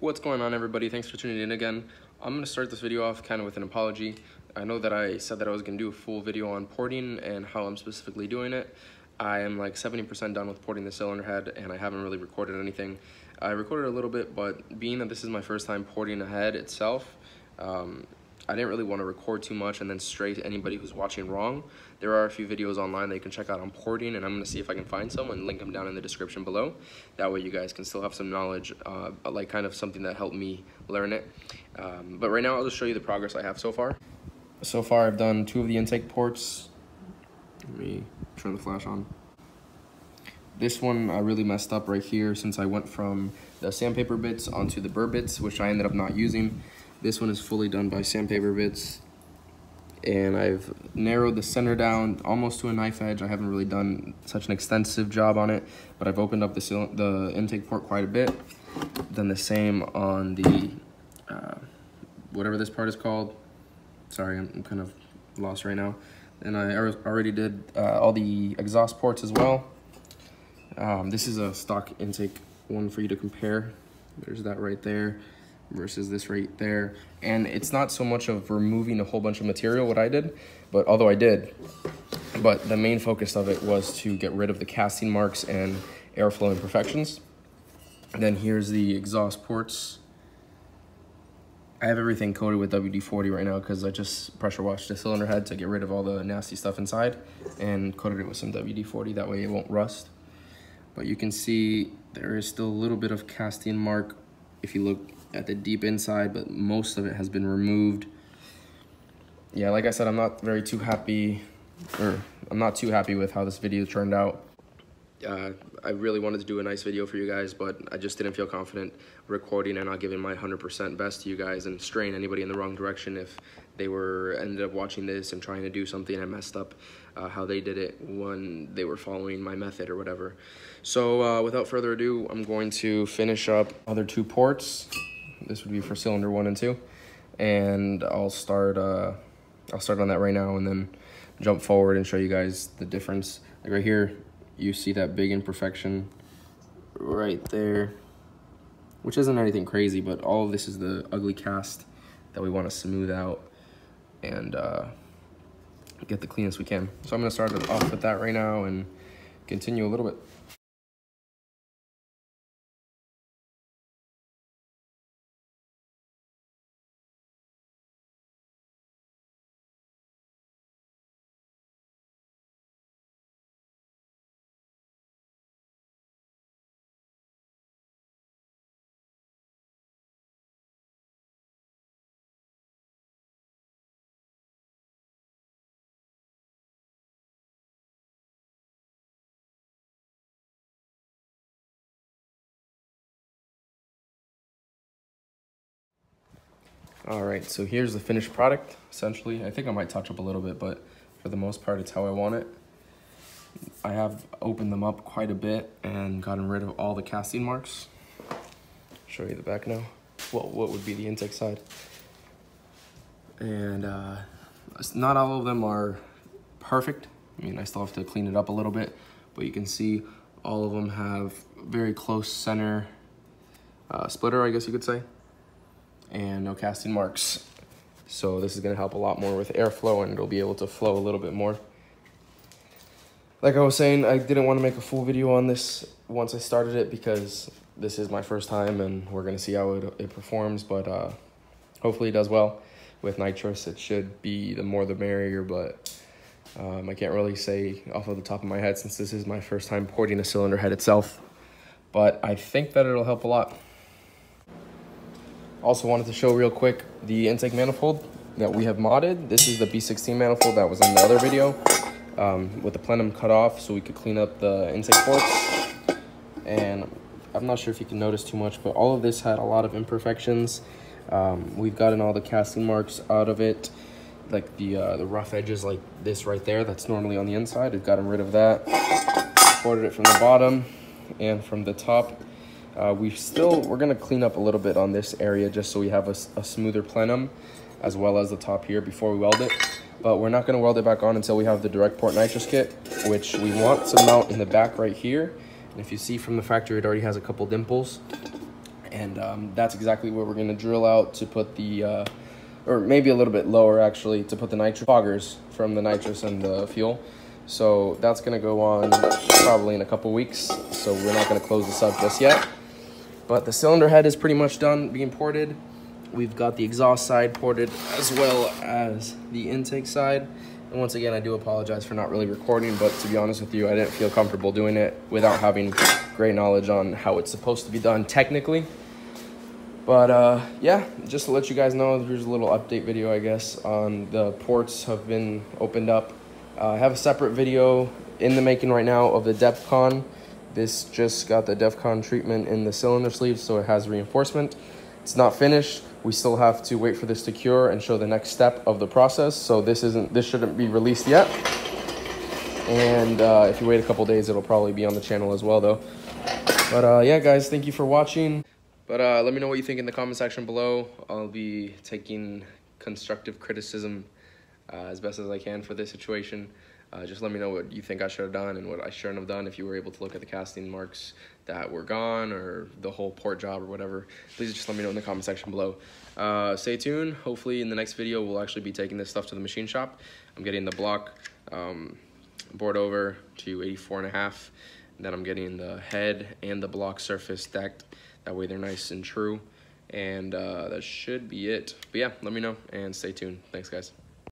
What's going on, everybody? Thanks for tuning in again. I'm going to start this video off kind of with an apology. I know that I said that I was going to do a full video on porting and how I'm specifically doing it. I am like 70% done with porting the cylinder head, and I haven't really recorded anything. I recorded a little bit, but being that this is my first time porting a head itself, I didn't really want to record too much and then stray to anybody who's watching wrong. There are a few videos online that you can check out on porting, and I'm going to see if I can find some and link them down in the description below. That way you guys can still have some knowledge, like kind of something that helped me learn it. But right now I'll just show you the progress I have so far. So far I've done 2 of the intake ports. Let me turn the flash on. This one I really messed up right here since I went from the sandpaper bits onto the burr bits, which I ended up not using. This one is fully done by sandpaper bits, and I've narrowed the center down almost to a knife edge. I haven't really done such an extensive job on it, but I've opened up the intake port quite a bit. Done the same on the, whatever this part is called. Sorry, I'm kind of lost right now. And I already did all the exhaust ports as well. This is a stock intake one for you to compare. There's that right there versus this right there. And it's not so much of removing a whole bunch of material, what I did, but although I did, but the main focus of it was to get rid of the casting marks and airflow imperfections. And then here's the exhaust ports. I have everything coated with WD-40 right now because I just pressure washed the cylinder head to get rid of all the nasty stuff inside and coated it with some WD-40, that way it won't rust. But you can see there is still a little bit of casting mark if you look at the deep inside, but most of it has been removed. Yeah, like I said, I'm not too happy with how this video turned out. I really wanted to do a nice video for you guys, but I just didn't feel confident recording and not giving my 100% best to you guys and straying anybody in the wrong direction if they ended up watching this and trying to do something and messed up how they did it when they were following my method or whatever. So without further ado, I'm going to finish up other 2 ports. This would be for cylinder 1 and 2, and I'll start on that right now and then jump forward and show you guys the difference. Like right here, you see that big imperfection right there, which isn't anything crazy, but all of this is the ugly cast that we want to smooth out and get the cleanest we can. So I'm going to start off with that right now and continue a little bit. All right, so here's the finished product, essentially. I think I might touch up a little bit, but for the most part, it's how I want it. I have opened them up quite a bit and gotten rid of all the casting marks. Show you the back now. Well, what would be the intake side. And not all of them are perfect. I mean, I still have to clean it up a little bit, but you can see all of them have very close center splitter, I guess you could say, and no casting marks. So this is going to help a lot more with airflow, and it'll be able to flow a little bit more. Like I was saying, I didn't want to make a full video on this once I started it because this is my first time and we're going to see how it performs, but hopefully it does well. With Nitrous, it should be the more the merrier, but I can't really say off of the top of my head since this is my first time porting a cylinder head itself, but I think that it'll help a lot. Also wanted to show real quick the intake manifold that we have modded. This is the B16 manifold that was in the other video with the plenum cut off so we could clean up the intake ports. And I'm not sure if you can notice too much, but all of this had a lot of imperfections. We've gotten all the casting marks out of it, like the rough edges like this right there that's normally on the inside. We've gotten rid of that. Ported it from the bottom and from the top. We're gonna clean up a little bit on this area just so we have a smoother plenum as well as the top here before we weld it. But we're not gonna weld it back on until we have the direct port nitrous kit, which we want to mount in the back right here. And if you see from the factory, it already has a couple dimples. And that's exactly what we're gonna drill out to put the, or maybe a little bit lower actually, to put the nitrous foggers from the nitrous and the fuel. So that's gonna go on probably in a couple weeks. So we're not gonna close this up just yet. But the cylinder head is pretty much done being ported. We've got the exhaust side ported as well as the intake side. And once again, I do apologize for not really recording, but to be honest with you, I didn't feel comfortable doing it without having great knowledge on how it's supposed to be done technically. But yeah, just to let you guys know, here's a little update video, I guess, on the ports have been opened up. I have a separate video in the making right now of the DEFCON. This just got the DEFCON treatment in the cylinder sleeve, so it has reinforcement. It's not finished. We still have to wait for this to cure and show the next step of the process. So this shouldn't be released yet. And if you wait a couple days, it'll probably be on the channel as well, though. But yeah, guys, thank you for watching. But let me know what you think in the comment section below. I'll be taking constructive criticism as best as I can for this situation. Just let me know what you think I should have done and what I shouldn't have done. If you were able to look at the casting marks that were gone or the whole port job or whatever, please just let me know in the comment section below. Stay tuned. Hopefully in the next video, we'll actually be taking this stuff to the machine shop. I'm getting the block bored over to 84.5. Then I'm getting the head and the block surface decked. That way they're nice and true. And that should be it. But yeah, let me know and stay tuned. Thanks, guys.